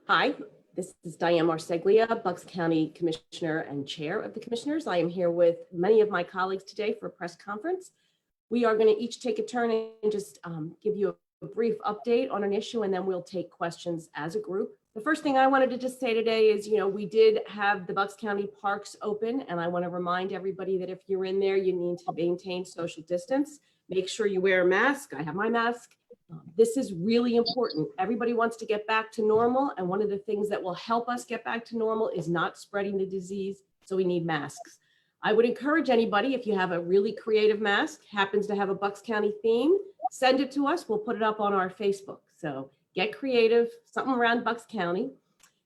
Hi, this is Diane Marseglia, Bucks County Commissioner and Chair of the Commissioners. I am here with many of my colleagues today for a press conference. We are going to each take a turn and just give you a brief update on an issue, and then we'll take questions as a group. The first thing I wanted to just say today is, we did have the Bucks County parks open, and I want to remind everybody that if you're in there, you need to maintain social distance. Make sure you wear a mask. I have my mask. This is really important. Everybody wants to get back to normal, and one of the things that will help us get back to normal is not spreading the disease, so we need masks. I would encourage anybody, if you have a really creative mask, happens to have a Bucks County theme, send it to us. We'll put it up on our Facebook. So get creative, something around Bucks County.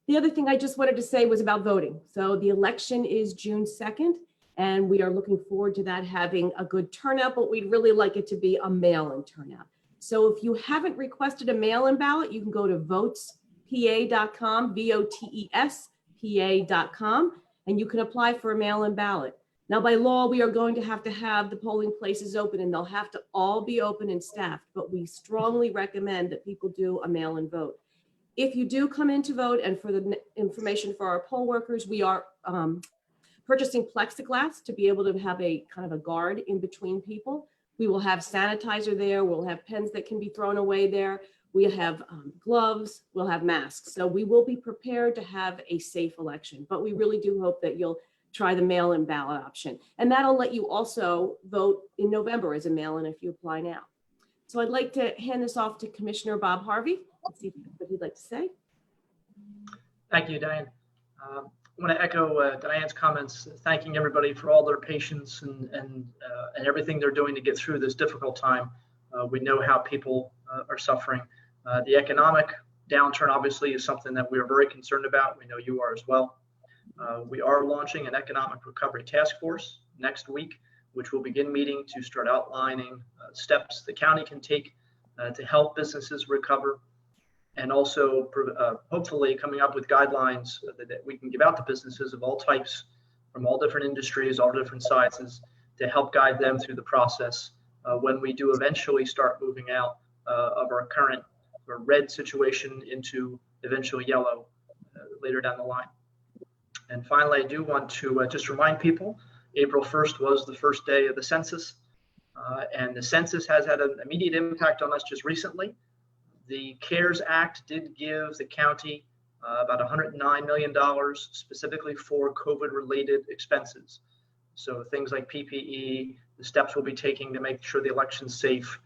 The other thing I just wanted to say was about voting. So the election is June 2nd, and we are looking forward to that having a good turnout, but we'd really like it to be a mail-in turnout. So if you haven't requested a mail-in ballot, you can go to votespa.com, VOTESPA.com, and you can apply for a mail-in ballot. Now, by law, we are going to have the polling places open, and they'll have to all be open and staffed, but we strongly recommend that people do a mail-in vote. If you do come in to vote, and for the information for our poll workers, we are purchasing plexiglass to be able to have a kind of a guard in between people. We will have sanitizer there. We'll have pens that can be thrown away there. We have gloves. We'll have masks. So we will be prepared to have a safe election, but we really do hope that you'll try the mail-in ballot option. And that'll let you also vote in November as a mail-in if you apply now. So I'd like to hand this off to Commissioner Bob Harvey. Let's see what he'd like to say. Thank you, Diane. I want to echo Diane's comments, thanking everybody for all their patience and everything they're doing to get through this difficult time. We know how people are suffering. The economic downturn obviously is something that we are very concerned about. We know you are as well. We are launching an economic recovery task force next week, which will begin meeting to start outlining steps the county can take to help businesses recover, and also hopefully coming up with guidelines that we can give out to businesses of all types, from all different industries, all different sizes, to help guide them through the process when we do eventually start moving out of our current red situation into eventually yellow later down the line. And finally, I do want to just remind people, April 1st was the first day of the census, and the census has had an immediate impact on us just recently. The CARES Act did give the county about $109 million specifically for COVID-related expenses. So things like PPE, the steps we'll be taking to make sure the election's safe,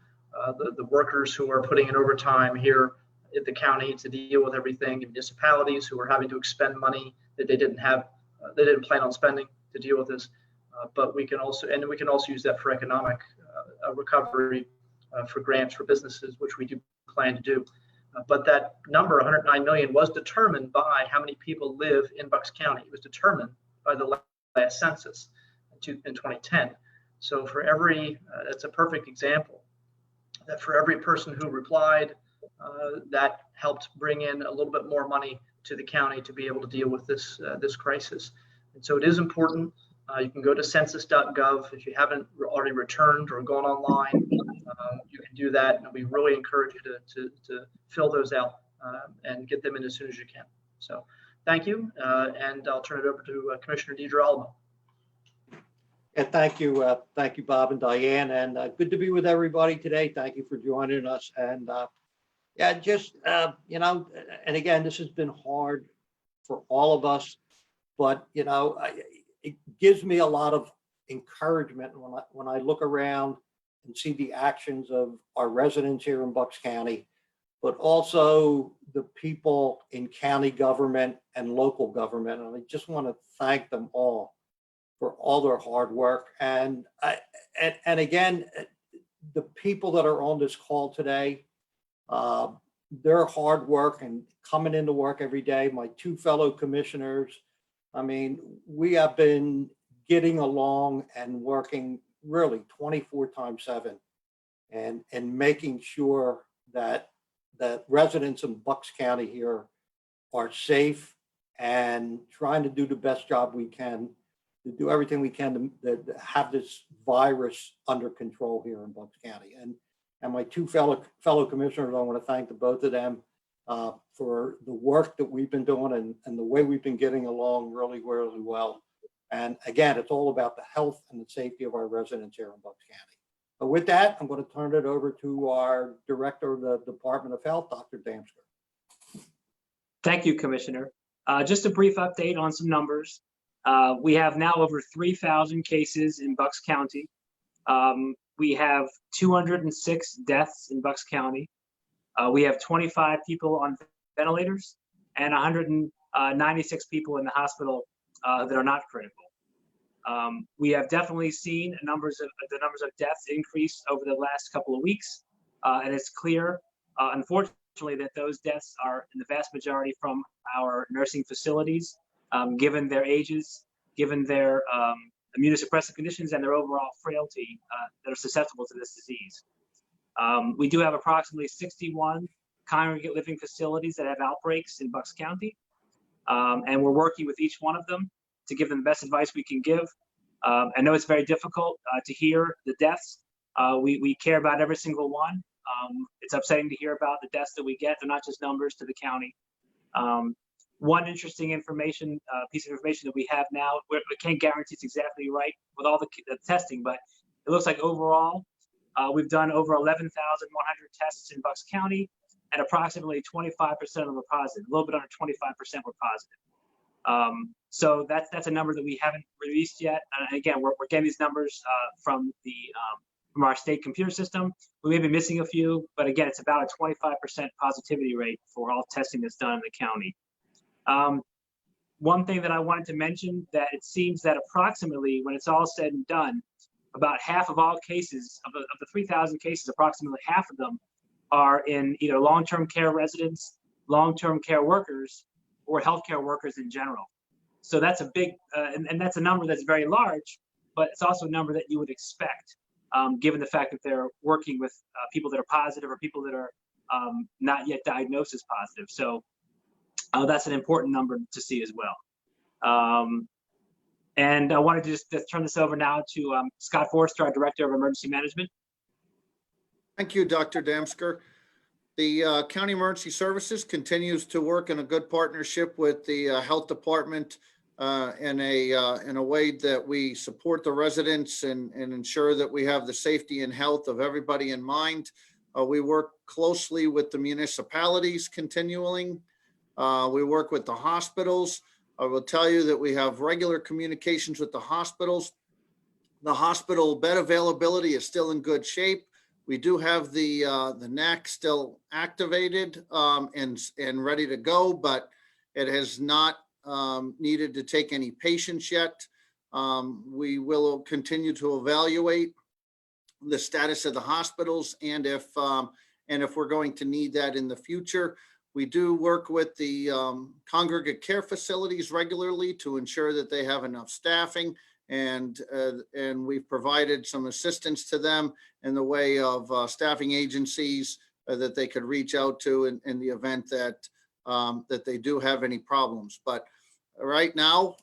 the workers who are putting in overtime here at the county to deal with everything, municipalities who are having to expend money that they didn't plan on spending to deal with this. But we can also use that for economic recovery, for grants for businesses, which we do plan to do. But that number, 109 million, was determined by how many people live in Bucks County. It was determined by the last census in 2010. So for every, that's a perfect example, that for every person who replied, that helped bring in a little bit more money to the county to be able to deal with this crisis. And so it is important. You can go to census.gov if you haven't already returned or gone online. You can do that, and we really encourage you to fill those out and get them in as soon as you can. So thank you, and I'll turn it over to Commissioner Deidre Alamo. Yeah, thank you, Bob and Diane, and good to be with everybody today. Thank you for joining us. And yeah, just and again, this has been hard for all of us, but it gives me a lot of encouragement when I look around and see the actions of our residents here in Bucks County, but also the people in county government and local government. And I just want to thank them all for all their hard work. And again, the people that are on this call today, their hard work and coming into work every day, my two fellow commissioners, I mean, we have been getting along and working really 24/7 and making sure that residents in Bucks County here are safe and trying to do the best job we can to do everything we can to have this virus under control here in Bucks County. And my two fellow commissioners, I want to thank the both of them. for the work that we've been doing and the way we've been getting along really, really well. And again, it's all about the health and the safety of our residents here in Bucks County. But with that, I'm going to turn it over to our Director of the Department of Health, Dr. Damsker. Thank you, Commissioner. Just a brief update on some numbers. We have now over 3,000 cases in Bucks County. We have 206 deaths in Bucks County. We have 25 people on ventilators and 196 people in the hospital that are not critical. We have definitely seen the numbers of deaths increase over the last couple of weeks, and it's clear, unfortunately, that those deaths are in the vast majority from our nursing facilities, given their ages, given their immunosuppressive conditions, and their overall frailty that are susceptible to this disease. We do have approximately 61 congregate living facilities that have outbreaks in Bucks County, and we're working with each one of them to give them the best advice we can give. I know it's very difficult to hear the deaths. We care about every single one. It's upsetting to hear about the deaths that we get. They're not just numbers to the county. One interesting piece of information that we have now, we can't guarantee it's exactly right with all the testing, but it looks like overall, we've done over 11,100 tests in Bucks County, and approximately 25% of them were positive. A little bit under 25% were positive. So that's a number that we haven't released yet. And again, we're getting these numbers from our state computer system. We may be missing a few, but again, it's about a 25% positivity rate for all testing that's done in the county. One thing that I wanted to mention, that it seems that approximately, when it's all said and done, about half of all cases, of the 3,000 cases, approximately half of them are in either long-term care residents, long-term care workers, or healthcare workers in general. So that's a big, and that's a number that's very large, but it's also a number that you would expect, given the fact that they're working with people that are positive or people that are not yet diagnosed as positive. So that's an important number to see as well. And I wanted to just turn this over now to Scott Forrester, our Director of Emergency Management. Thank you, Dr. Damsker. The County Emergency Services continues to work in a good partnership with the Health Department in a way that we support the residents and ensure that we have the safety and health of everybody in mind. We work closely with the municipalities continuing. We work with the hospitals. I will tell you that we have regular communications with the hospitals. The hospital bed availability is still in good shape. We do have the NAC still activated and ready to go, but it has not needed to take any patients yet. We will continue to evaluate the status of the hospitals and if we're going to need that in the future. We do work with the congregate care facilities regularly to ensure that they have enough staffing, and we've provided some assistance to them in the way of staffing agencies that they could reach out to in the event that they do have any problems. But right now,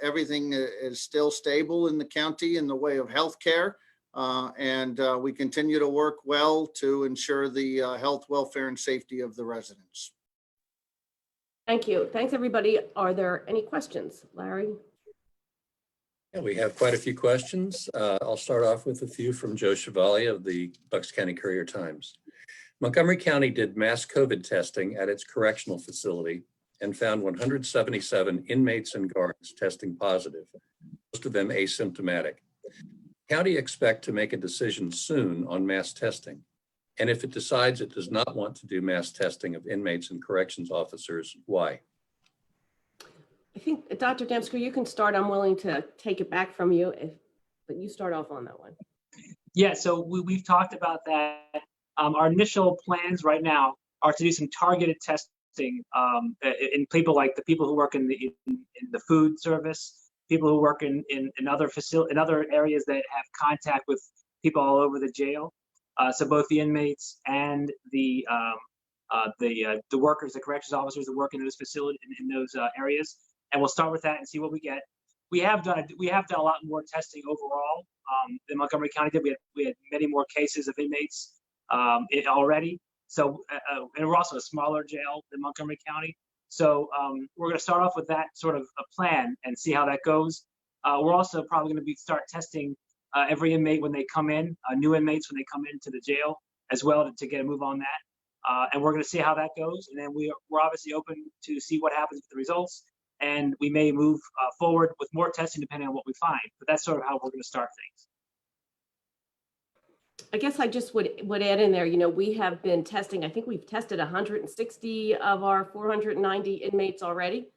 everything is still stable in the county in the way of healthcare, and we continue to work well to ensure the health, welfare, and safety of the residents. Thank you. Thanks, everybody. Are there any questions? Larry? Yeah, we have quite a few questions. I'll start off with a few from Joe Chevalier of the Bucks County Courier-Times. Montgomery County did mass COVID testing at its correctional facility and found 177 inmates and guards testing positive, most of them asymptomatic. County expect to make a decision soon on mass testing. And if it decides it does not want to do mass testing of inmates and corrections officers, why? I think, Dr. Damsker, you can start. I'm willing to take it back from you, but you start off on that one. Yeah, so we've talked about that. Our initial plans right now are to do some targeted testing in people like the people who work in the food service, people who work in other areas that have contact with people all over the jail. So both the inmates and the workers, the corrections officers that work in those facilities, in those areas, and we'll start with that and see what we get. We have done a lot more testing overall than Montgomery County did. We had many more cases of inmates already. So, and we're also a smaller jail than Montgomery County. So we're going to start off with that sort of a plan and see how that goes. We're also probably going to start testing every inmate when they come in, new inmates when they come into the jail as well to get a move on that. And we're going to see how that goes. And then we're obviously open to see what happens with the results. And we may move forward with more testing depending on what we find. But that's sort of how we're going to start things. I guess I just would add in there, we have been testing, I think we've tested 160 of our 490 inmates already.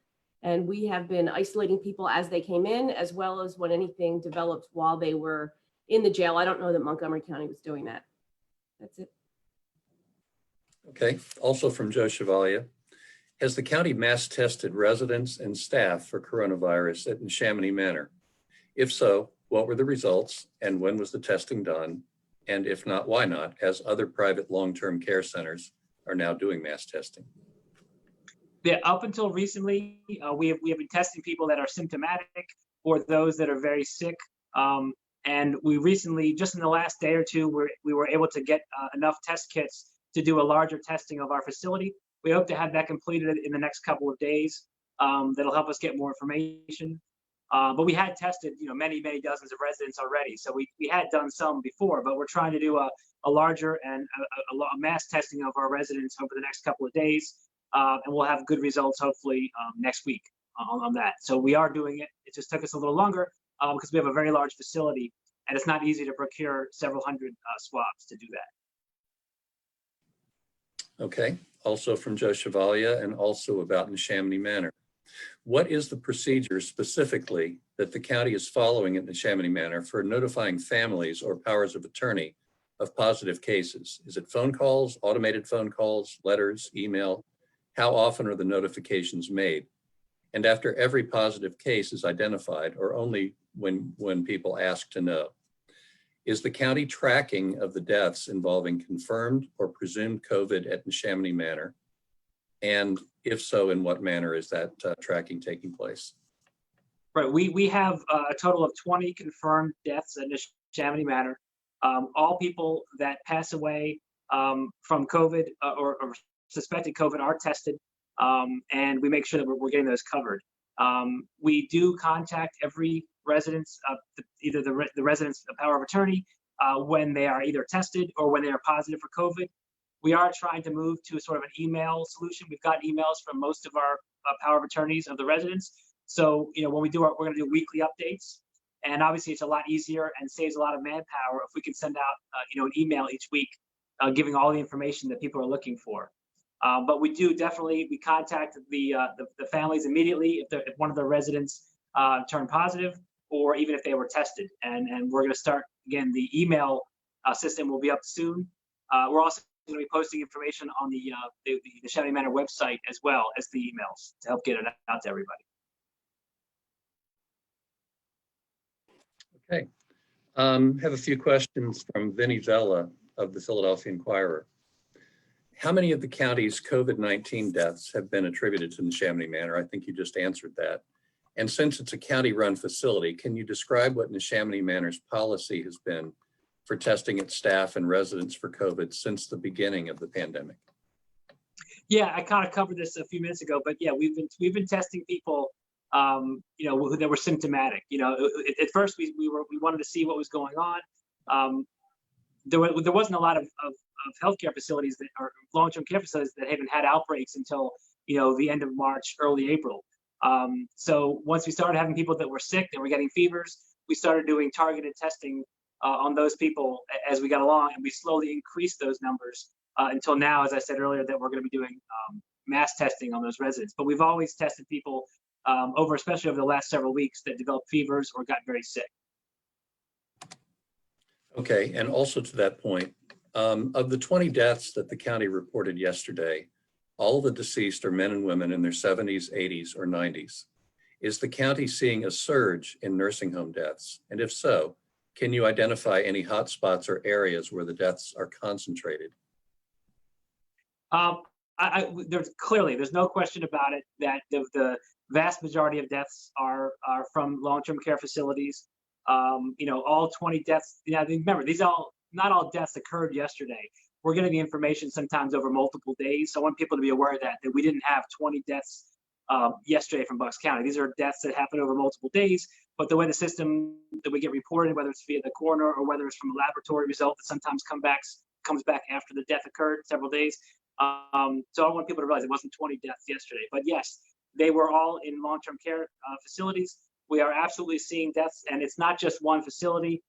And we have been isolating people as they came in, as well as when anything developed while they were in the jail. I don't know that Montgomery County was doing that. That's it. Okay, also from Joe Chevalier. Has the county mass tested residents and staff for coronavirus at Neshaminy Manor? If so, what were the results and when was the testing done? And if not, why not, as other private long-term care centers are now doing mass testing? Yeah, up until recently, we have been testing people that are symptomatic or those that are very sick. And we recently, just in the last day or two, we were able to get enough test kits to do a larger testing of our facility. We hope to have that completed in the next couple of days. That'll help us get more information. But we had tested, many dozens of residents already. So we had done some before, but we're trying to do a larger and a mass testing of our residents over the next couple of days. And we'll have good results hopefully next week on that. So we are doing it. It just took us a little longer because we have a very large facility and it's not easy to procure several hundred swabs to do that. Okay, also from Joe Chevalier and also about Neshaminy Manor. What is the procedure specifically that the county is following at Neshaminy Manor for notifying families or powers of attorney of positive cases? Is it phone calls, automated phone calls, letters, email? How often are the notifications made? And after every positive case is identified, or only when people ask to know? Is the county tracking of the deaths involving confirmed or presumed COVID at Neshaminy Manor? And if so, in what manner is that tracking taking place? Right, we have a total of 20 confirmed deaths at Neshaminy Manor. All people that pass away from COVID or suspected COVID are tested, and we make sure that we're getting those covered. We do contact every residence, either the resident's power of attorney, when they are either tested or when they are positive for COVID. We are trying to move to a sort of an email solution. We've got emails from most of our power of attorneys of the residents. So, when we do we're going to do weekly updates. And obviously it's a lot easier and saves a lot of manpower if we can send out, an email each week, giving all the information that people are looking for. But we do definitely, we contact the families immediately if one of the residents turned positive, or even if they were tested. And we're going to start, again, the email system will be up soon. We're also going to be posting information on the Neshaminy Manor website as well as the emails to help get it out to everybody. Okay, have a few questions from Vinnie Zella of the Philadelphia Inquirer. How many of the county's COVID-19 deaths have been attributed to Neshaminy Manor? I think you just answered that. And since it's a county-run facility, can you describe what Neshaminy Manor's policy has been for testing its staff and residents for COVID since the beginning of the pandemic? Yeah, I kind of covered this a few minutes ago, but yeah, we've been testing people, that were symptomatic. At first we wanted to see what was going on. There wasn't a lot of healthcare facilities that are long-term care facilities that haven't had outbreaks until the end of March, early April. So once we started having people that were sick, that were getting fevers, we started doing targeted testing on those people as we got along, and we slowly increased those numbers until now, as I said earlier, that we're going to be doing mass testing on those residents. But we've always tested people especially over the last several weeks, that developed fevers or got very sick. Okay, and also to that point, of the 20 deaths that the county reported yesterday, all of the deceased are men and women in their 70s, 80s, or 90s. Is the county seeing a surge in nursing home deaths? And if so, can you identify any hotspots or areas where the deaths are concentrated? There's no question about it that the vast majority of deaths are from long-term care facilities. All 20 deaths. Remember, not all deaths occurred yesterday. we're getting the information sometimes over multiple days. So I want people to be aware of that we didn't have 20 deaths yesterday from Bucks County. These are deaths that happen over multiple days, but the way the system that we get reported, whether it's via the coroner or whether it's from a laboratory result that sometimes comes back after the death occurred several days. So I want people to realize it wasn't 20 deaths yesterday, but yes, they were all in long-term care facilities. We are absolutely seeing deaths, and it's not just one facility.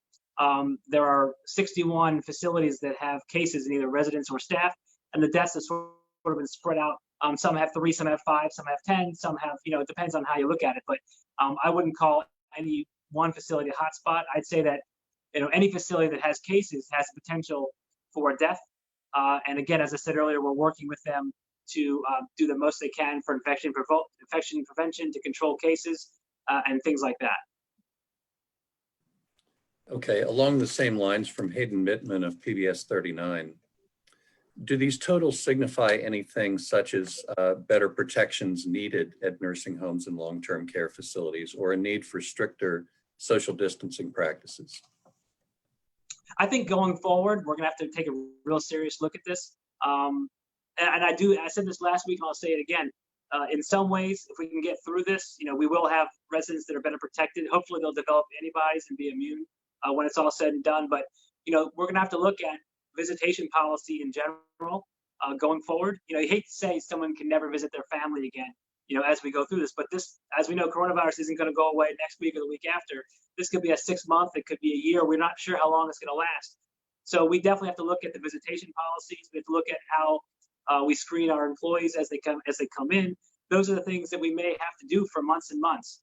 There are 61 facilities that have cases in either residents or staff, and the deaths have sort of been spread out. Some have 3, some have 5, some have 10, some have, it depends on how you look at it. But I wouldn't call any one facility a hotspot. I'd say that, any facility that has cases has potential for a death. And again, as I said earlier, we're working with them to do the most they can for infection prevention, to control cases and things like that. Okay, along the same lines from Hayden Mittman of PBS 39, do these totals signify anything such as better protections needed at nursing homes and long-term care facilities, or a need for stricter social distancing practices? I think going forward, we're gonna have to take a real serious look at this. And I said this last week, and I'll say it again. In some ways, if we can get through this, we will have residents that are better protected. Hopefully they'll develop antibodies and be immune when it's all said and done. But, we're gonna have to look at visitation policy in general going forward. You hate to say someone can never visit their family again, as we go through this, but this, as we know, coronavirus isn't going to go away next week or the week after. This could be a 6-month, it could be a year. We're not sure how long it's going to last. So we definitely have to look at the visitation policies. We have to look at how we screen our employees as they come in. Those are the things that we may have to do for months and months.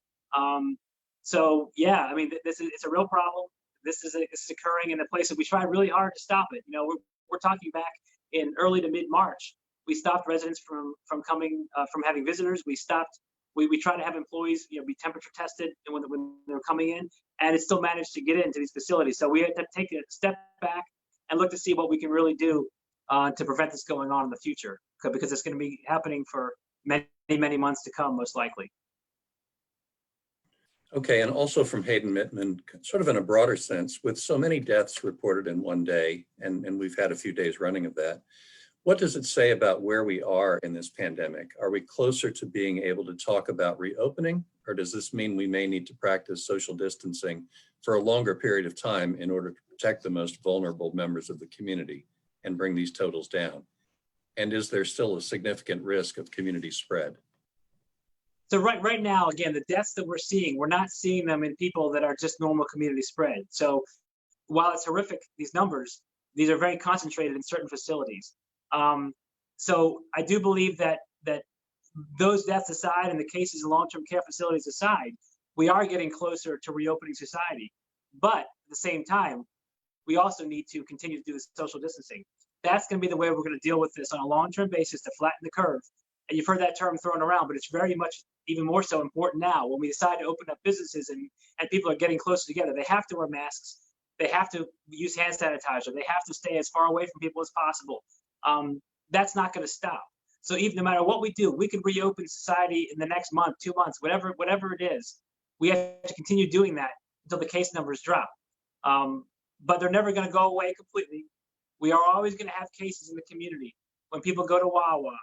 So yeah, I mean, it's a real problem. This is occurring in a place that we tried really hard to stop it. We're talking back in early to mid-March. We stopped residents from having visitors. We try to have employees, be temperature tested when they're coming in, and it still managed to get into these facilities. So we had to take a step back and look to see what we can really do to prevent this going on in the future, because it's going to be happening for many, many months to come, most likely. Okay, and also from Hayden Mittman, sort of in a broader sense, with so many deaths reported in one day, and we've had a few days running of that, what does it say about where we are in this pandemic? Are we closer to being able to talk about reopening, or does this mean we may need to practice social distancing for a longer period of time in order to protect the most vulnerable members of the community and bring these totals down? And is there still a significant risk of community spread? So right now, again, the deaths that we're seeing, we're not seeing them in people that are just normal community spread. So while it's horrific, these numbers, these are very concentrated in certain facilities. So I do believe that those deaths aside and the cases in long-term care facilities aside, we are getting closer to reopening society. But at the same time, we also need to continue to do the social distancing. That's going to be the way we're going to deal with this on a long-term basis, to flatten the curve. And you've heard that term thrown around, but it's very much even more so important now when we decide to open up businesses and people are getting closer together. They have to wear masks. They have to use hand sanitizer. They have to stay as far away from people as possible. That's not going to stop. So even no matter what we do, we can reopen society in the next month, 2 months, whatever it is. We have to continue doing that until the case numbers drop. But they're never going to go away completely. We are always going to have cases in the community. When people go to Wawa,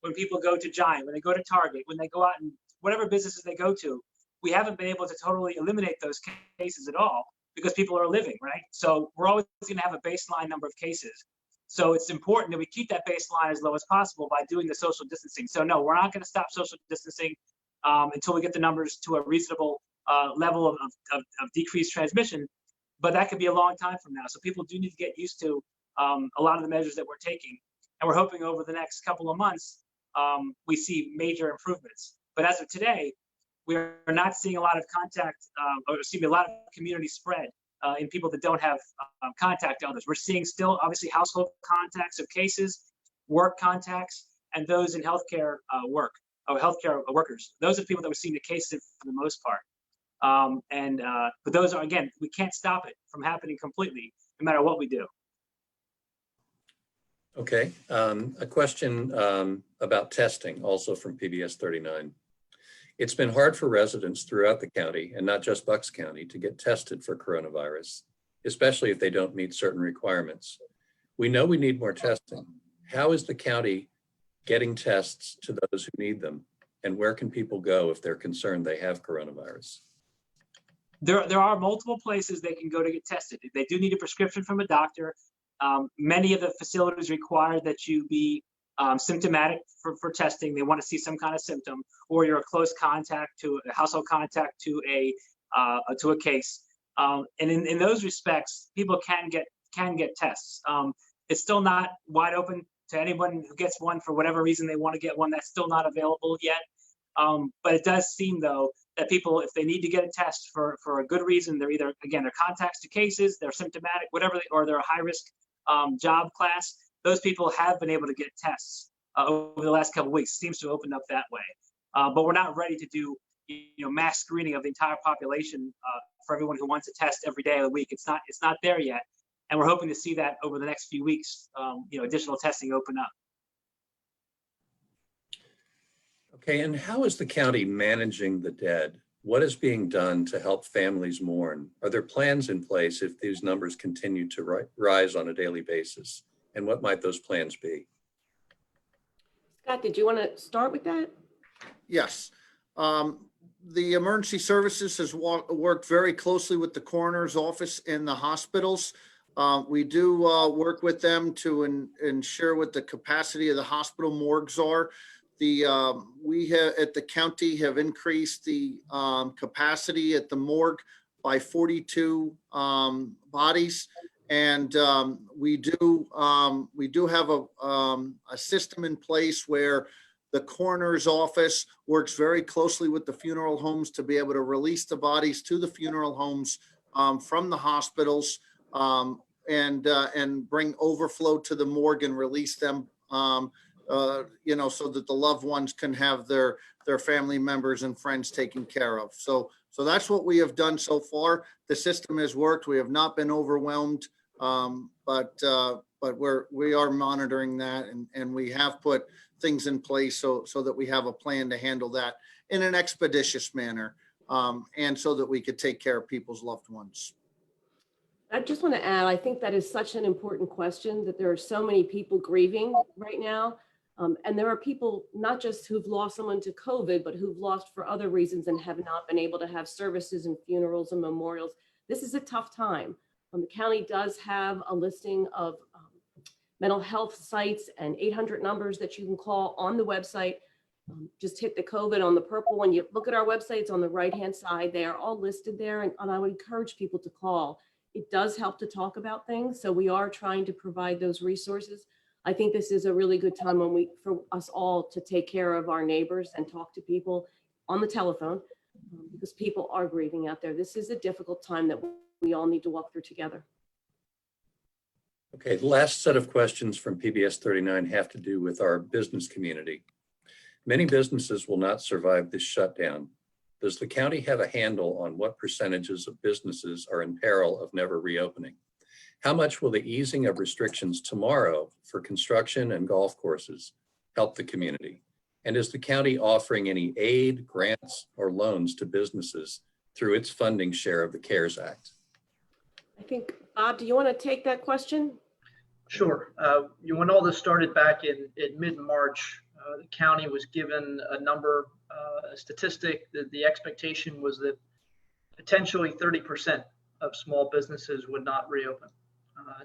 when people go to Giant, when they go to Target, when they go out and whatever businesses they go to, we haven't been able to totally eliminate those cases at all because people are living, right? So we're always going to have a baseline number of cases. So it's important that we keep that baseline as low as possible by doing the social distancing. So no, we're not going to stop social distancing until we get the numbers to a reasonable level of decreased transmission. But that could be a long time from now. So people do need to get used to a lot of the measures that we're taking. And we're hoping over the next couple of months, we see major improvements. But as of today, we're not seeing a lot of contact or seeing a lot of community spread in people that don't have contact to others. We're seeing still, obviously, household contacts of cases, work contacts, and those in healthcare work, or healthcare workers. Those are people that we're seeing the cases for the most part. But those are, again, we can't stop it from happening completely, no matter what we do. Okay, a question about testing, also from PBS 39. It's been hard for residents throughout the county, and not just Bucks County, to get tested for coronavirus, especially if they don't meet certain requirements. We know we need more testing. How is the county getting tests to those who need them? And where can people go if they're concerned they have coronavirus? There are multiple places they can go to get tested. They do need a prescription from a doctor. Many of the facilities require that you be symptomatic for testing. They want to see some kind of symptom, or you're a close contact to a household contact to a case. And in those respects, people can get tests. It's still not wide open to anyone who gets one for whatever reason they want to get one. That's still not available yet. But it does seem, though, that people, if they need to get a test for a good reason, they're either, again, they're contacts to cases, they're symptomatic, whatever, or they're a high risk job class, those people have been able to get tests over the last couple of weeks. Seems to open up that way. But we're not ready to do mass screening of the entire population for everyone who wants a test every day of the week. It's not there yet. And we're hoping to see that over the next few weeks, additional testing open up. Okay, and how is the county managing the dead? What is being done to help families mourn? Are there plans in place if these numbers continue to rise on a daily basis? And what might those plans be? Scott, did you want to start with that? Yes. The emergency services has worked very closely with the coroner's office and the hospitals. We do work with them to ensure what the capacity of the hospital morgues are. We have at the county have increased the capacity at the morgue by 42 bodies, and we do have a system in place where the coroner's office works very closely with the funeral homes to be able to release the bodies to the funeral homes from the hospitals and bring overflow to the morgue and release them. So that the loved ones can have their family members and friends taken care of. So that's what we have done so far. The system has worked. We have not been overwhelmed, but we are monitoring that, and we have put things in place so that we have a plan to handle that in an expeditious manner, and so that we could take care of people's loved ones. I just want to add, I think that is such an important question, that there are so many people grieving right now. And there are people not just who've lost someone to COVID, but who've lost for other reasons and have not been able to have services and funerals and memorials. This is a tough time. The county does have a listing of mental health sites and 800 numbers that you can call on the website. Just hit the COVID on the purple. When you look at our website, it's on the right-hand side. They are all listed there, and I would encourage people to call. It does help to talk about things. So we are trying to provide those resources. I think this is a really good time for us all to take care of our neighbors and talk to people on the telephone, because people are grieving out there. This is a difficult time that we all need to walk through together. Okay, the last set of questions from PBS 39 have to do with our business community. Many businesses will not survive this shutdown. Does the county have a handle on what percentages of businesses are in peril of never reopening? How much will the easing of restrictions tomorrow for construction and golf courses help the community? And is the county offering any aid, grants, or loans to businesses through its funding share of the CARES Act? I think, Bob, do you want to take that question? Sure. When all this started back in mid-March, the county was given a number, a statistic that the expectation was that potentially 30% of small businesses would not reopen.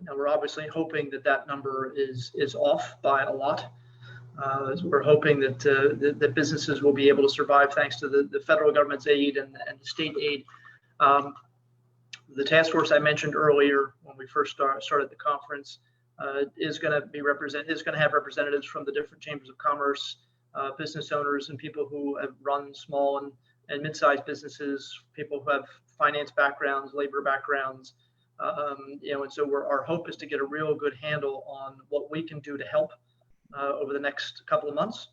Now we're obviously hoping that number is off by a lot. As we're hoping that businesses will be able to survive thanks to the federal government's aid and the state aid. The task force I mentioned earlier when we first started the conference is going to have representatives from the different chambers of commerce, business owners, and people who have run small and mid-sized businesses, people who have finance backgrounds, labor backgrounds. And so our hope is to get a real good handle on what we can do to help over the next couple of months.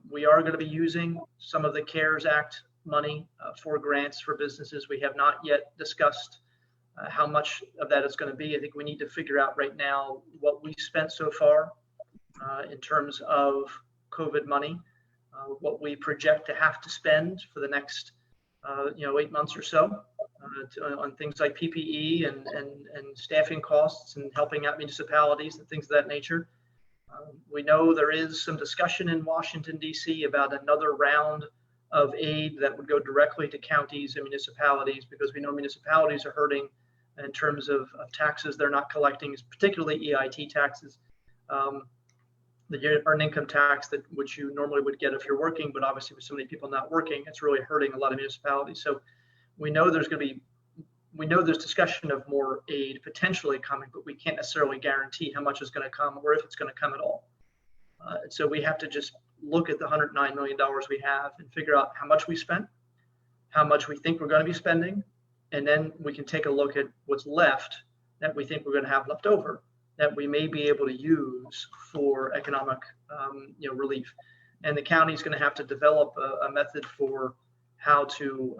We are going to be using some of the CARES Act money for grants for businesses. We have not yet discussed how much of that is going to be. I think we need to figure out right now what we spent so far in terms of COVID money, what we project to have to spend for the next 8 months or so. on things like PPE and staffing costs and helping out municipalities and things of that nature. We know there is some discussion in Washington, D.C. about another round of aid that would go directly to counties and municipalities, because we know municipalities are hurting in terms of taxes they're not collecting, particularly EIT taxes, the earned income tax, that which you normally would get if you're working, but obviously with so many people not working, it's really hurting a lot of municipalities. So we know there's discussion of more aid potentially coming, but we can't necessarily guarantee how much is going to come or if it's going to come at all. So we have to just look at the $109 million we have and figure out how much we spent, how much we think we're going to be spending, and then we can take a look at what's left that we think we're going to have left over that we may be able to use for economic relief. And the county is going to have to develop a method for how to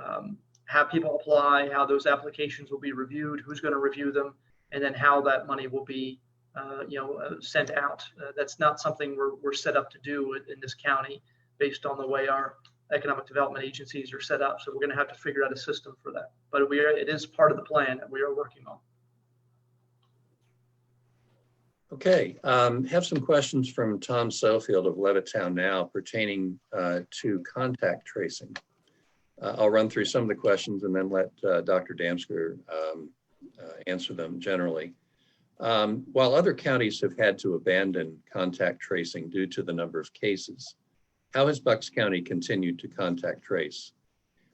have people apply, how those applications will be reviewed, who's going to review them, and then how that money will be sent out. That's not something we're set up to do in this county based on the way our economic development agencies are set up. So we're going to have to figure out a system for that. But it is part of the plan that we are working on. Okay, have some questions from Tom Sofield of Levittown Now pertaining to contact tracing. I'll run through some of the questions and then let Dr. Damsker answer them generally. While other counties have had to abandon contact tracing due to the number of cases, how has Bucks County continued to contact trace?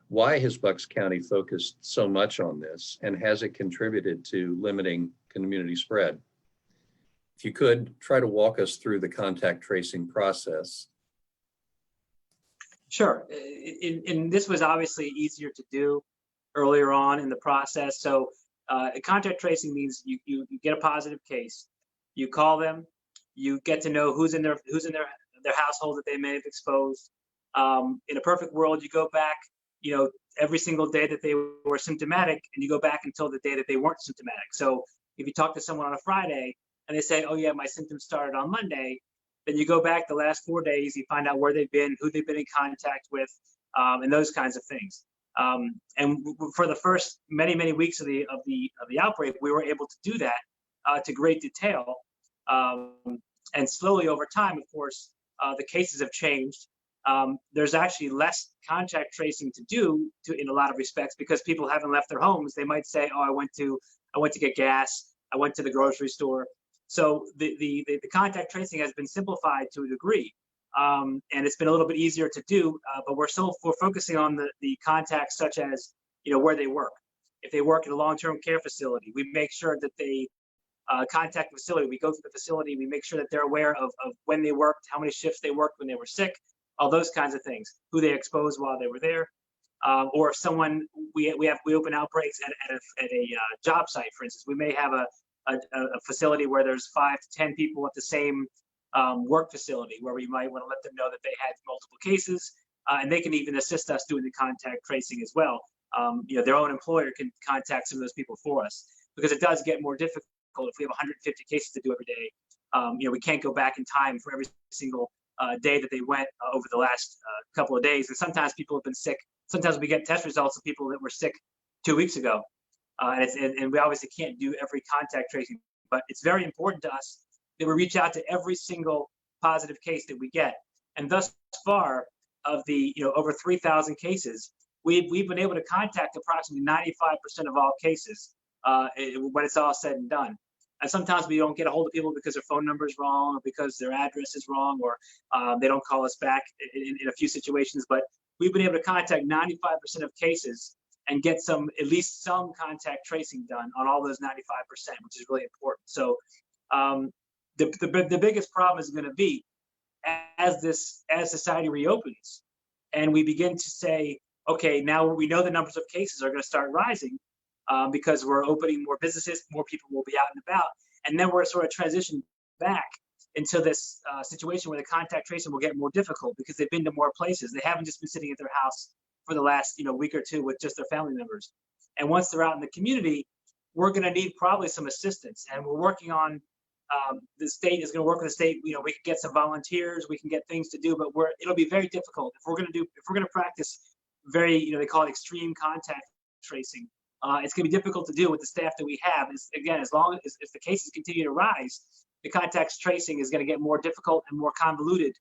Why has Bucks County focused so much on this, and has it contributed to limiting community spread? If you could, try to walk us through the contact tracing process. Sure. And this was obviously easier to do earlier on in the process. So contact tracing means you get a positive case, you call them, you get to know who's in their household that they may have exposed. In a perfect world, you go back, every single day that they were symptomatic, and you go back until the day that they weren't symptomatic. So if you talk to someone on a Friday and they say, oh yeah, my symptoms started on Monday, then you go back the last 4 days, you find out where they've been, who they've been in contact with, and those kinds of things. And for the first many weeks of the outbreak, we were able to do that to great detail. And slowly over time, of course, the cases have changed. There's actually less contact tracing to do in a lot of respects, because people haven't left their homes. They might say, oh, I went to get gas, I went to the grocery store. So the contact tracing has been simplified to a degree, and it's been a little bit easier to do. But we're focusing on the contacts, such as where they work. If they work in a long-term care facility, we make sure that they contact the facility. We go to the facility, we make sure that they're aware of when they worked, how many shifts they worked when they were sick, all those kinds of things, who they exposed while they were there. Or if someone, we open outbreaks at a job site, for instance. We may have a facility where there's 5 to 10 people at the same work facility, where we might want to let them know that they had multiple cases, and they can even assist us doing the contact tracing as well. Their own employer can contact some of those people for us, because it does get more difficult if we have 150 cases to do every day. We can't go back in time for every single day that they went over the last couple of days. And sometimes people have been sick. Sometimes we get test results of people that were sick 2 weeks ago. And we obviously can't do every contact tracing, but it's very important to us that we reach out to every single positive case that we get. And thus far, of the over 3,000 cases, we've been able to contact approximately 95% of all cases when it's all said and done. And sometimes we don't get a hold of people because their phone number is wrong, or because their address is wrong, or they don't call us back in a few situations. But we've been able to contact 95% of cases and get at least some contact tracing done on all those 95%, which is really important. So the biggest problem is going to be as society reopens and we begin to say, okay, now we know the numbers of cases are going to start rising because we're opening more businesses, more people will be out and about, and then we're sort of transitioning back into this situation where the contact tracing will get more difficult because they've been to more places. They haven't just been sitting at their house for the last week or two with just their family members. And once they're out in the community, we're going to need probably some assistance. And we're working on the state is going to work with the state. We can get some volunteers, we can get things to do, but it'll be very difficult if we're going to practice very, they call it extreme contact tracing. It's going to be difficult to do with the staff that we have. Again, as long as if the cases continue to rise, the contact tracing is going to get more difficult and more convoluted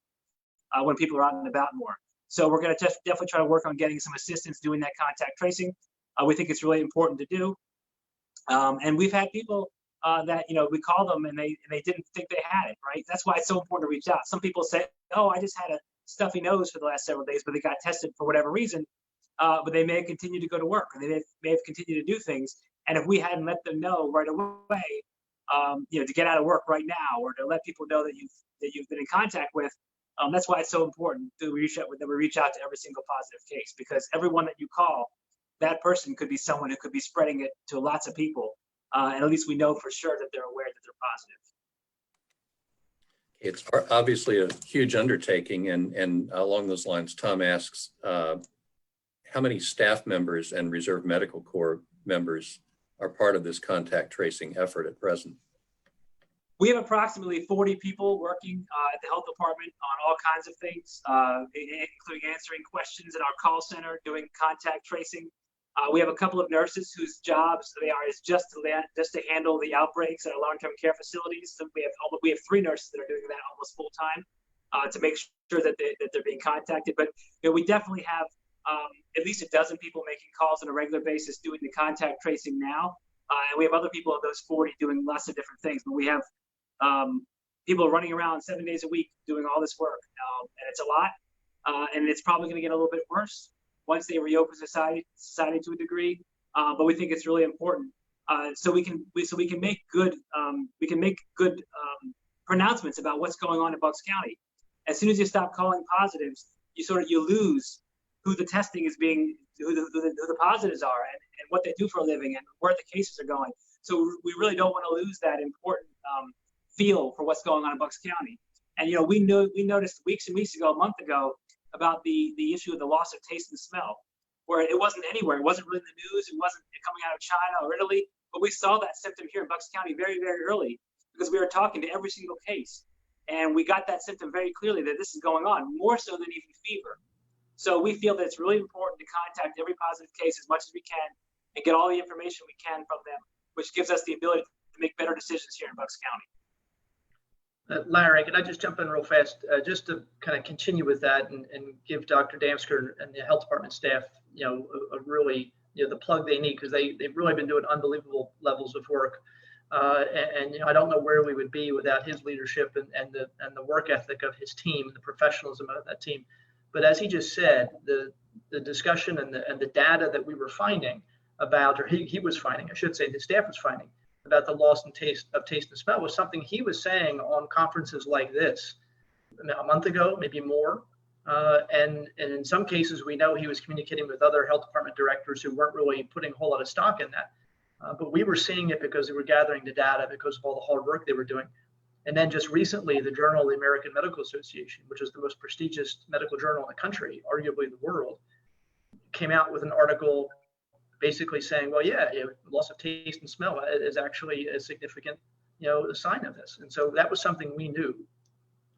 when people are out and about more. So we're going to definitely try to work on getting some assistance doing that contact tracing. We think it's really important to do. And we've had people that, we call them and they didn't think they had it, right? That's why it's so important to reach out. Some people say, oh, I just had a stuffy nose for the last several days, but they got tested for whatever reason. But they may have continued to go to work, or they may have continued to do things. And if we hadn't let them know right away, to get out of work right now, or to let people know that you've been in contact with, that's why it's so important that we reach out to every single positive case, because everyone that you call, that person could be someone who could be spreading it to lots of people. And at least we know for sure that they're aware that they're positive. It's obviously a huge undertaking, and along those lines, Tom asks, how many staff members and Reserve Medical Corps members are part of this contact tracing effort at present? We have approximately 40 people working at the health department on all kinds of things, including answering questions in our call center, doing contact tracing. We have a couple of nurses whose jobs they are is just to handle the outbreaks at our long-term care facilities. So we have 3 nurses that are doing that almost full time to make sure that they're being contacted. But we definitely have at least a dozen people making calls on a regular basis doing the contact tracing now. And we have other people of those 40 doing lots of different things. But we have people running around 7 days a week doing all this work. And it's a lot. And it's probably going to get a little bit worse once they reopen society to a degree. But we think it's really important. So we can make good pronouncements about what's going on in Bucks County. As soon as you stop calling positives, you lose who the testing is being, who the positives are, and what they do for a living, and where the cases are going. So we really don't want to lose that important feel for what's going on in Bucks County. And we noticed weeks and weeks ago, a month ago, about the issue of the loss of taste and smell, where it wasn't anywhere. It wasn't really in the news. It wasn't coming out of China or Italy. But we saw that symptom here in Bucks County very, very early, because we were talking to every single case, and we got that symptom very clearly that this is going on, more so than even fever. So we feel that it's really important to contact every positive case as much as we can and get all the information we can from them, which gives us the ability to make better decisions here in Bucks County. Larry, can I just jump in real fast, just to kind of continue with that and give Dr. Damsker and the health department staff, a really, the plug they need, because they've really been doing unbelievable levels of work. And I don't know where we would be without his leadership and the work ethic of his team, the professionalism of that team. But as he just said, the discussion and the data that we were finding about, or he was finding, I should say, the staff was finding about the loss of taste and smell was something he was saying on conferences like this a month ago, maybe more. And in some cases, we know he was communicating with other health department directors who weren't really putting a whole lot of stock in that. But we were seeing it because they were gathering the data, because of all the hard work they were doing. And then just recently, the Journal of the American Medical Association, which is the most prestigious medical journal in the country, arguably the world, came out with an article basically saying, well, yeah, loss of taste and smell is actually a significant, sign of this. And so that was something we knew,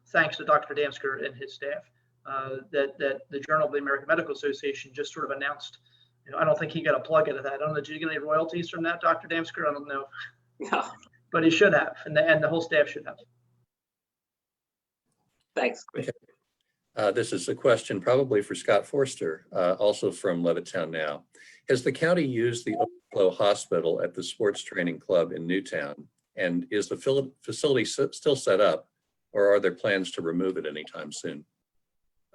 thanks to Dr. Damsker and his staff, that the Journal of the American Medical Association just sort of announced. I don't think he got a plug into that. I don't know, did you get any royalties from that, Dr. Damsker? I don't know. No. But he should have, and the whole staff should have. Thanks. Okay. This is a question probably for Scott Forster, also from Levittown Now. Has the county used the overflow hospital at the sports training club in Newtown? And is the facility still set up, or are there plans to remove it anytime soon?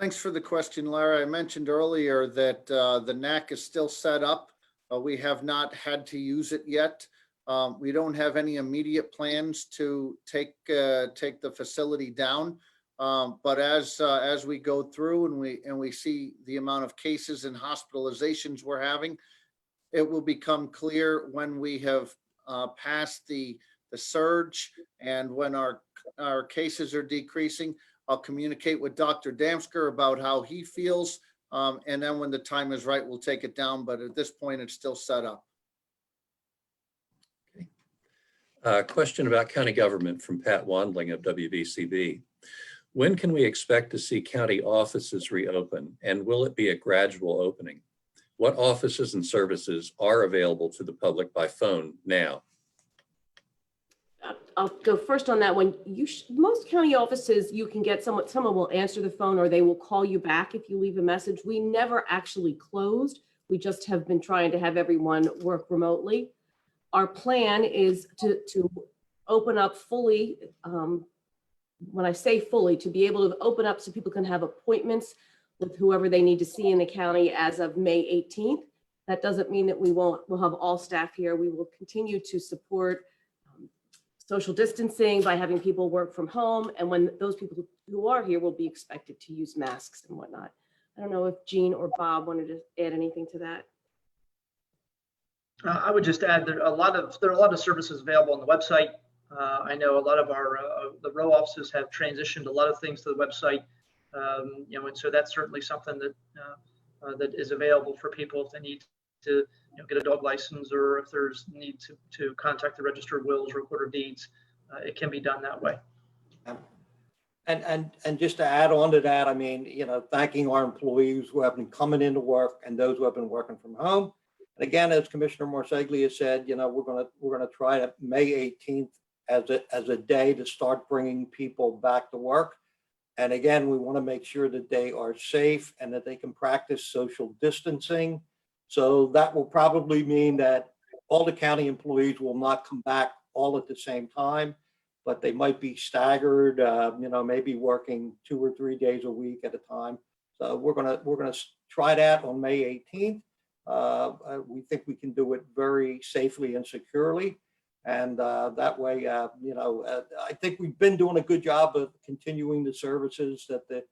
Thanks for the question, Larry. I mentioned earlier that the NAC is still set up. We have not had to use it yet. We don't have any immediate plans to take the facility down. But as we go through and we see the amount of cases and hospitalizations we're having, it will become clear when we have passed the surge and when our cases are decreasing. I'll communicate with Dr. Damsker about how he feels. And then when the time is right, we'll take it down. But at this point, it's still set up. Question about county government from Pat Wandling of WVCB. When can we expect to see county offices reopen, and will it be a gradual opening? What offices and services are available to the public by phone now? I'll go first on that one. Most county offices, you can get someone will answer the phone or they will call you back if you leave a message. We never actually closed. We just have been trying to have everyone work remotely. Our plan is to open up fully. When I say fully, to be able to open up so people can have appointments with whoever they need to see in the county as of May 18th. That doesn't mean that we'll have all staff here. We will continue to support social distancing by having people work from home. And when those people who are here will be expected to use masks and whatnot. I don't know if Jean or Bob wanted to add anything to that. I would just add there are a lot of services available on the website. I know a lot of our the row offices have transitioned a lot of things to the website, and so that's certainly something that that is available for people if they need to get a dog license, or if there's need to contact the register of wills, recorder deeds. It can be done that way. And just to add on to that, I mean, thanking our employees who have been coming into work and those who have been working from home. And again, as Commissioner Marseglia said, we're gonna try to May 18th as a day to start bringing people back to work. And again, we want to make sure that they are safe and that they can practice social distancing. So that will probably mean that all the county employees will not come back all at the same time, but they might be staggered, maybe working 2 or 3 days a week at a time. So we're gonna try that on May 18th. We think we can do it very safely and securely. And that way, I think we've been doing a good job of continuing the services that the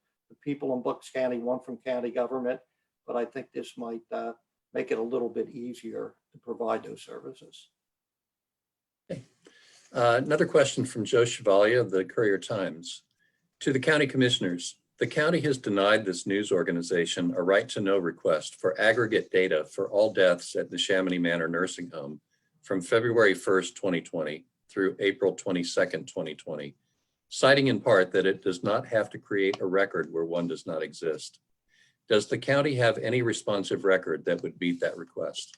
people in Bucks County want from county government. But I think this might make it a little bit easier to provide those services. Okay. Another question from Joe Chevalier of the Courier-Times. To the county commissioners, the county has denied this news organization a right-to-know request for aggregate data for all deaths at the Neshaminy Manor Nursing Home from February 1st, 2020 through April 22nd, 2020, citing in part that it does not have to create a record where one does not exist. Does the county have any responsive record that would meet that request?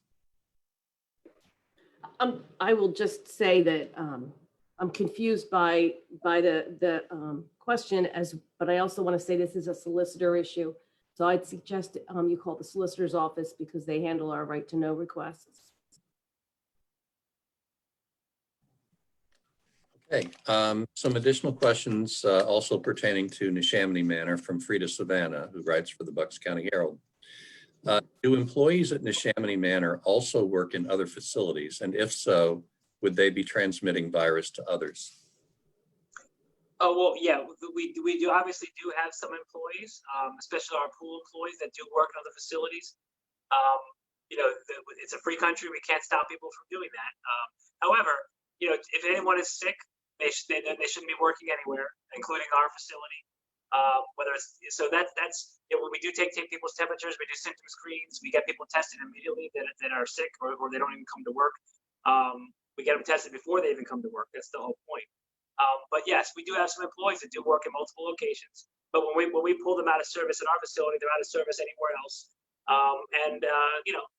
I will just say that I'm confused by the question, but I also want to say this is a solicitor issue. So I'd suggest you call the solicitor's office because they handle our right to know requests. Okay, some additional questions also pertaining to Neshaminy Manor from Frida Savannah, who writes for the Bucks County Herald. Do employees at Neshaminy Manor also work in other facilities? And if so, would they be transmitting virus to others? Oh, well, yeah, we do obviously do have some employees, especially our pool employees that do work in other facilities. It's a free country. We can't stop people from doing that. However, if anyone is sick, they shouldn't be working anywhere, including our facility. We do take people's temperatures, we do symptom screens, we get people tested immediately that are sick or they don't even come to work. We get them tested before they even come to work. That's the whole point. But yes, we do have some employees that do work in multiple locations. But when we pull them out of service in our facility, they're out of service anywhere else.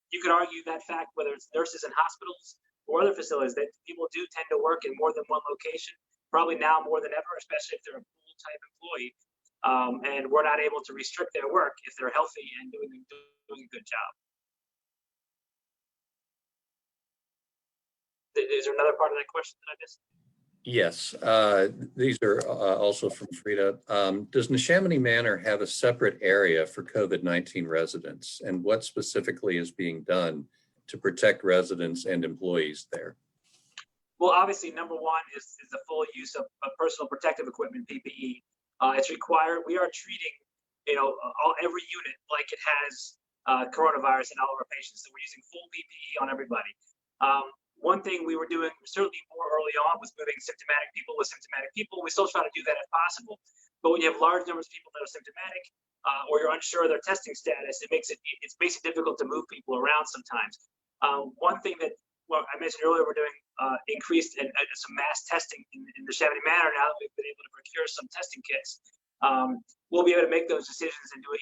You could argue that fact, whether it's nurses in hospitals or other facilities, that people do tend to work in more than one location, probably now more than ever, especially if they're a pool type employee. And we're not able to restrict their work if they're healthy and doing a good job. Is there another part of that question that I missed? Yes, these are also from Frida. Does Neshaminy Manor have a separate area for COVID-19 residents? And what specifically is being done to protect residents and employees there? Well, obviously, number one is the full use of personal protective equipment, PPE. It's required. We are treating, every unit like it has coronavirus in all of our patients. So we're using full PPE on everybody. One thing we were doing certainly more early on was moving symptomatic people with symptomatic people. We still try to do that if possible. But when you have large numbers of people that are symptomatic or you're unsure of their testing status, it's basically difficult to move people around sometimes. One thing that I mentioned earlier, we're doing increased and some mass testing in the Neshaminy Manor now that we've been able to procure some testing kits. We'll be able to make those decisions and do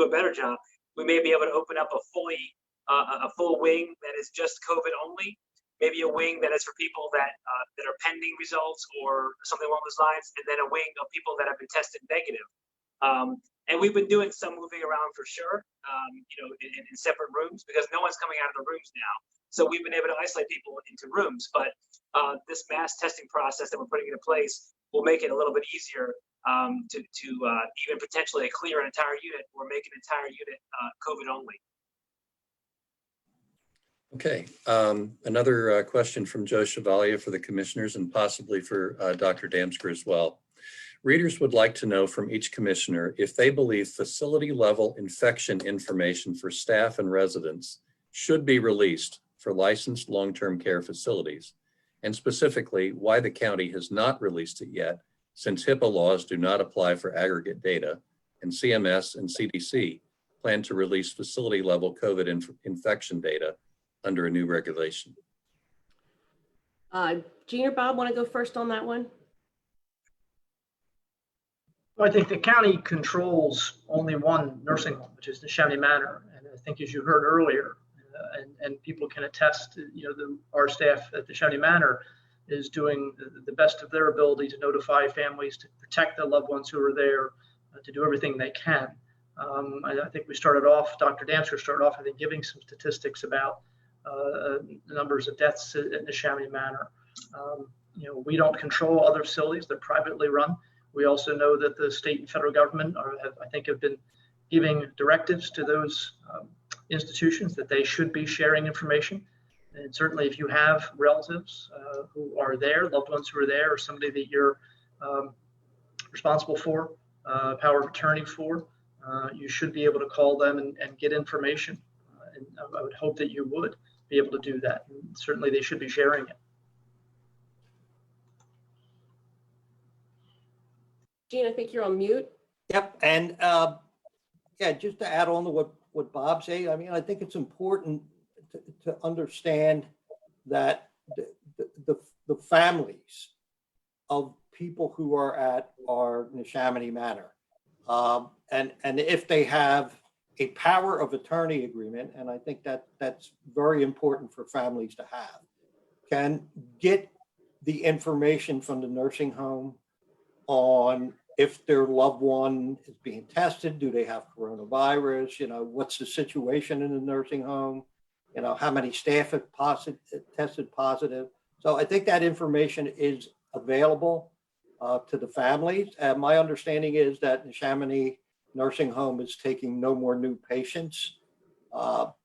a better job. we may be able to open up a full wing that is just COVID only, maybe a wing that is for people that are pending results or something along those lines, and then a wing of people that have been tested negative. And we've been doing some moving around for sure, in separate rooms because no one's coming out of the rooms now. So we've been able to isolate people into rooms, but this mass testing process that we're putting into place will make it a little bit easier to even potentially clear an entire unit or make an entire unit COVID only. Okay, another question from Joe Chevalier for the commissioners and possibly for Dr. Damsker as well. Readers would like to know from each commissioner if they believe facility level infection information for staff and residents should be released for licensed long-term care facilities, and specifically why the county has not released it yet, since HIPAA laws do not apply for aggregate data, and CMS and CDC plan to release facility level COVID infection data under a new regulation. Jean or Bob, want to go first on that one? Well, I think the county controls only one nursing home, which is the Neshaminy Manor. And I think as you heard earlier, and people can attest, our staff at the Neshaminy Manor is doing the best of their ability to notify families, to protect the loved ones who are there, to do everything they can. I think we started off, Dr. Damsker started off, I think, giving some statistics about the numbers of deaths at Neshaminy Manor. We don't control other facilities, they're privately run. We also know that the state and federal government have been giving directives to those institutions that they should be sharing information. And certainly if you have relatives who are there, loved ones who are there, or somebody that you're responsible for, power of attorney for, you should be able to call them and get information. And I would hope that you would be able to do that. And certainly they should be sharing it. Jean, I think you're on mute. Yep, and yeah, just to add on to what Bob said, I mean, I think it's important to understand that the families of people who are at our Neshaminy Manor, and if they have a power of attorney agreement, and I think that's very important for families to have, can get the information from the nursing home on if their loved one is being tested, do they have coronavirus, what's the situation in the nursing home, how many staff have tested positive. So I think that information is available to the families. My understanding is that Neshaminy Nursing Home is taking no more new patients. We're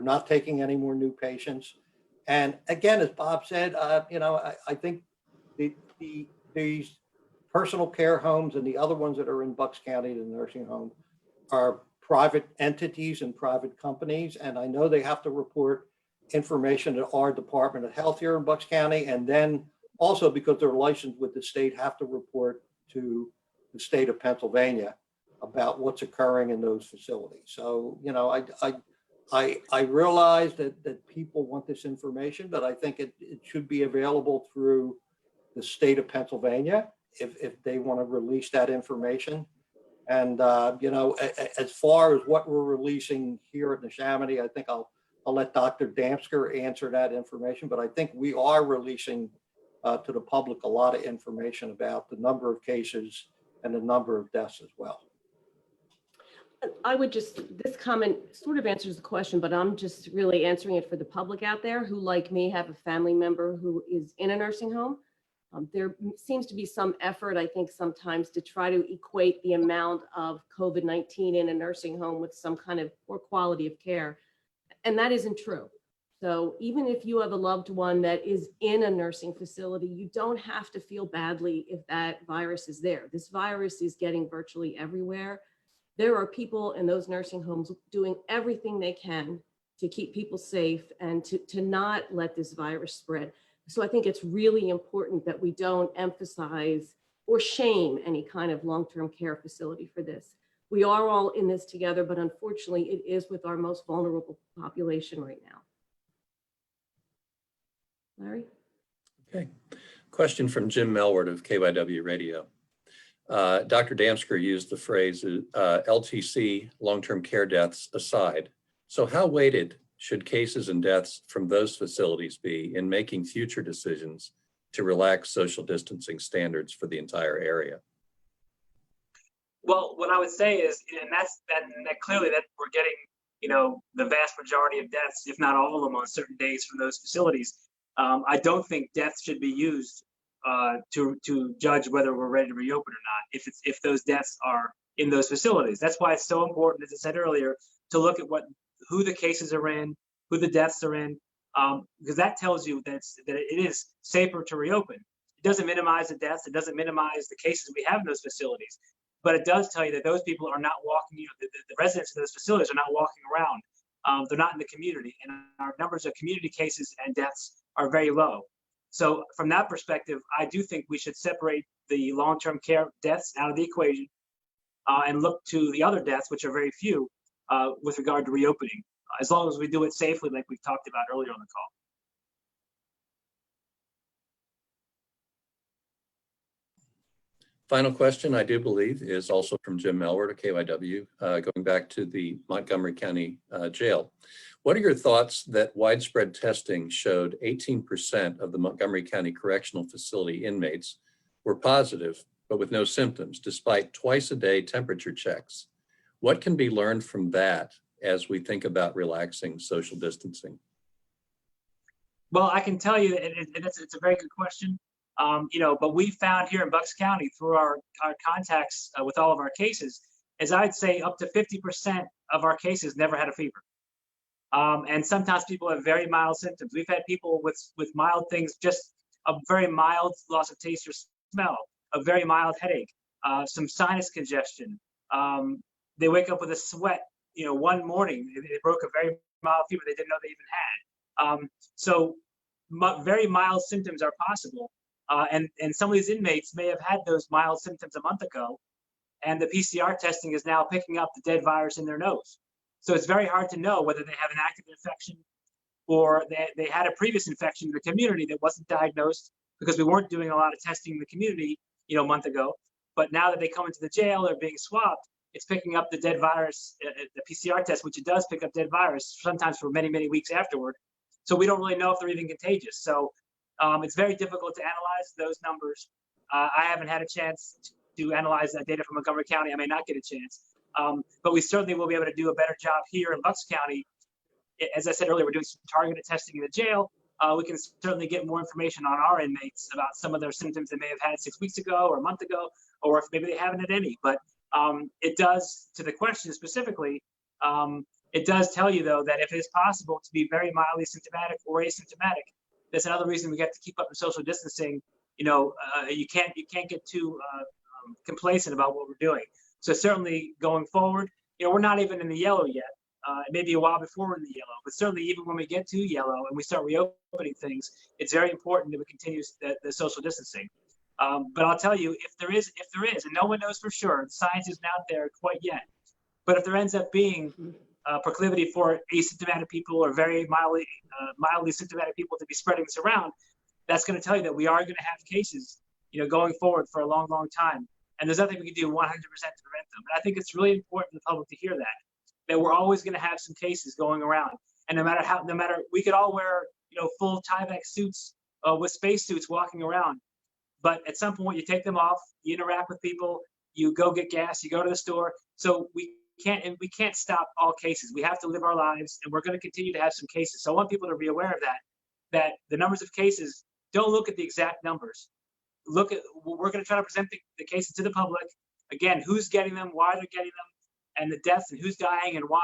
not taking any more new patients. And again, as Bob said, I think these personal care homes and the other ones that are in Bucks County, the nursing home, are private entities and private companies. And I know they have to report information to our Department of Health here in Bucks County. And then also because they're licensed with the state, have to report to the state of Pennsylvania about what's occurring in those facilities. So, I realize that people want this information, but I think it should be available through the state of Pennsylvania if they want to release that information. And, as far as what we're releasing here at Neshaminy, I think I'll let Dr. Damsker answer that information, but I think we are releasing to the public a lot of information about the number of cases and the number of deaths as well. I would this comment sort of answers the question, but I'm just really answering it for the public out there who, like me, have a family member who is in a nursing home. There seems to be some effort, I think, sometimes to try to equate the amount of COVID-19 in a nursing home with some kind of poor quality of care. And that isn't true. So even if you have a loved one that is in a nursing facility, you don't have to feel badly if that virus is there. This virus is getting virtually everywhere. There are people in those nursing homes doing everything they can to keep people safe and to not let this virus spread. So I think it's really important that we don't emphasize or shame any kind of long-term care facility for this. We are all in this together, but unfortunately it is with our most vulnerable population right now. Larry? Okay. Question from Jim Melward of KYW Radio. Dr. Damsker used the phrase LTC, long-term care deaths aside. So how weighted should cases and deaths from those facilities be in making future decisions to relax social distancing standards for the entire area? Well, what I would say is, and that clearly that we're getting, the vast majority of deaths, if not all of them, on certain days from those facilities. I don't think deaths should be used to judge whether we're ready to reopen or not. If those deaths are in those facilities, that's why it's so important, as I said earlier, to look at who the cases are in, who the deaths are in, because that tells you that it is safer to reopen. It doesn't minimize the deaths. It doesn't minimize the cases we have in those facilities. But it does tell you that those people are not walking, the residents of those facilities are not walking around. They're not in the community, and our numbers of community cases and deaths are very low. So from that perspective, I do think we should separate the long-term care deaths out of the equation and look to the other deaths, which are very few, with regard to reopening, as long as we do it safely, like we've talked about earlier on the call. Final question, I do believe, is also from Jim Melward of KYW, going back to the Montgomery County Jail. What are your thoughts that widespread testing showed 18% of the Montgomery County Correctional Facility inmates were positive, but with no symptoms, despite twice-a-day temperature checks? What can be learned from that as we think about relaxing social distancing? Well, I can tell you, and it's a very good question. But we found here in Bucks County through our contacts with all of our cases, as I'd say up to 50% of our cases never had a fever. And sometimes people have very mild symptoms. We've had people with mild things, just a very mild loss of taste or smell, a very mild headache, some sinus congestion. They wake up with a sweat, one morning, they broke a very mild fever they didn't know they even had. So very mild symptoms are possible. And some of these inmates may have had those mild symptoms a month ago, and the PCR testing is now picking up the dead virus in their nose. So it's very hard to know whether they have an active infection or they had a previous infection in the community that wasn't diagnosed because we weren't doing a lot of testing in the community, a month ago. But now that they come into the jail, they're being swabbed, it's picking up the dead virus, the PCR test, which it does pick up dead virus, sometimes for many, many weeks afterward. So we don't really know if they're even contagious. So it's very difficult to analyze those numbers. I haven't had a chance to analyze that data from Montgomery County. I may not get a chance, but we certainly will be able to do a better job here in Bucks County. As I said earlier, we're doing some targeted testing in the jail. We can certainly get more information on our inmates about some of their symptoms they may have had 6 weeks ago or a month ago, or if maybe they haven't had any. But it does, to the question specifically, it does tell you, though, that if it's possible to be very mildly symptomatic or asymptomatic, that's another reason we got to keep up the social distancing. You can't get too complacent about what we're doing. So certainly going forward, we're not even in the yellow yet. It may be a while before we're in the yellow, but certainly even when we get to yellow and we start reopening things, it's very important that we continue the social distancing. But I'll tell you, if there is, and no one knows for sure, the science isn't out there quite yet, but if there ends up being proclivity for asymptomatic people or very mildly symptomatic people to be spreading this around, that's going to tell you that we are going to have cases, going forward for a long, long time. And there's nothing we can do 100% to prevent them. And I think it's really important for the public to hear that we're always going to have some cases going around. And no matter, we could all wear, full Tyvek suits with space suits walking around. But at some point you take them off, you interact with people, you go get gas, you go to the store. So we can't stop all cases. We have to live our lives, and we're going to continue to have some cases. So I want people to be aware of that the numbers of cases, don't look at the exact numbers. We're going to try to present the cases to the public. Again, who's getting them, why they're getting them, and the deaths and who's dying and why.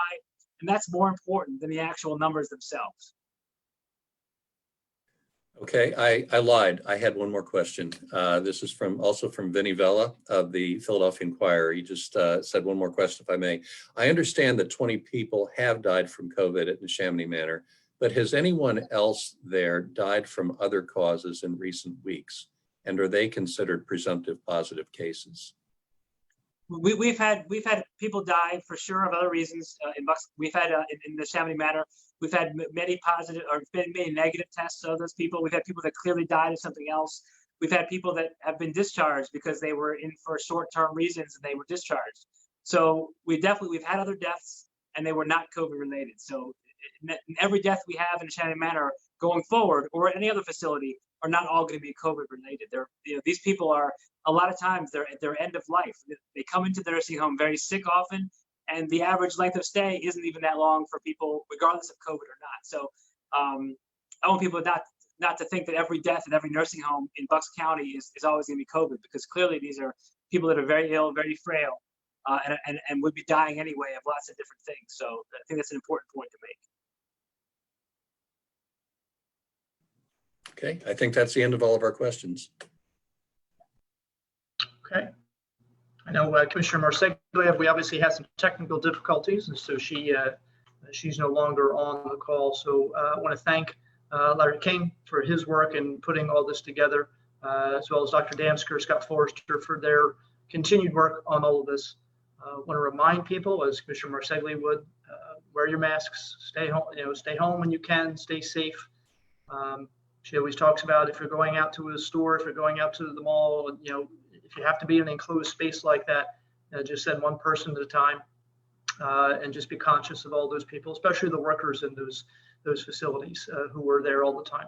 And that's more important than the actual numbers themselves. Okay, I lied. I had one more question. This is also from Vinny Vella of the Philadelphia Inquirer. He just said one more question, if I may. I understand that 20 people have died from COVID at Neshaminy Manor, but has anyone else there died from other causes in recent weeks? And are they considered presumptive positive cases? We've had people die for sure of other reasons in Bucks. We've had in the Neshaminy Manor, we've had many positive or many negative tests of those people. We've had people that clearly died of something else. we've had people that have been discharged because they were in for short-term reasons and they were discharged. So we've had other deaths and they were not COVID related. So every death we have in Shannon Manor going forward or any other facility are not all going to be COVID related. These people are, a lot of times they're at their end of life. They come into the nursing home very sick often, and the average length of stay isn't even that long for people, regardless of COVID or not. So I want people not to think that every death in every nursing home in Bucks County is always going to be COVID, because clearly these are people that are very ill, very frail, and would be dying anyway of lots of different things. So I think that's an important point to make. Okay, I think that's the end of all of our questions. Okay. I know Commissioner Marseglia, we obviously had some technical difficulties, and so she's no longer on the call. So I want to thank Larry King for his work in putting all this together, as well as Dr. Damsker, Scott Forrester for their continued work on all of this. I want to remind people, as Commissioner Marseglia would, wear your masks, stay home, stay home when you can, stay safe. She always talks about if you're going out to a store, if you're going out to the mall, if you have to be in an enclosed space like that, just send one person at a time, and just be conscious of all those people, especially the workers in those facilities who are there all the time.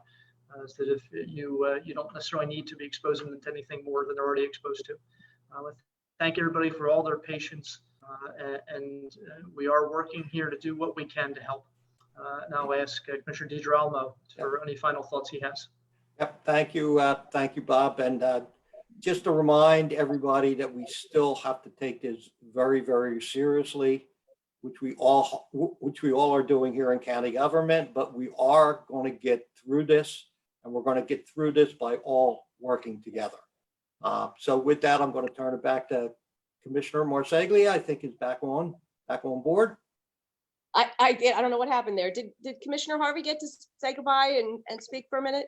So that if you don't necessarily need to be exposing them to anything more than they're already exposed to. Thank everybody for all their patience, and we are working here to do what we can to help. And I'll ask Commissioner DiGirolamo for any final thoughts he has. Yep, thank you, Bob. And just to remind everybody that we still have to take this very, very seriously, which we all are doing here in county government. But we are going to get through this, and we're going to get through this by all working together. So with that, I'm going to turn it back to Commissioner Marseglia. I think is back on board. I did. I don't know what happened there. Did Commissioner Harvey get to say goodbye and speak for a minute?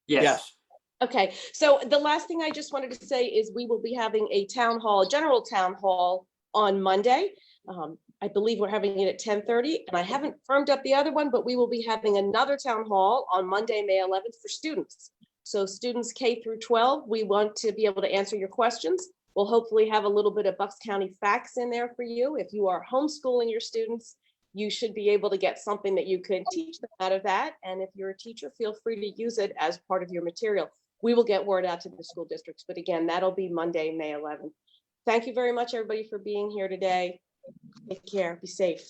Yes. Okay. So the last thing I just wanted to say is we will be having a general town hall on Monday. I believe we're having it at 10:30, and I haven't firmed up the other one, but we will be having another town hall on Monday, May 11th for students. So students K through 12, we want to be able to answer your questions. We'll hopefully have a little bit of Bucks County facts in there for you. If you are homeschooling your students, you should be able to get something that you can teach them out of that. And if you're a teacher, feel free to use it as part of your material. We will get word out to the school districts, but again, that'll be Monday, May 11th. Thank you very much, everybody, for being here today. Take care, be safe.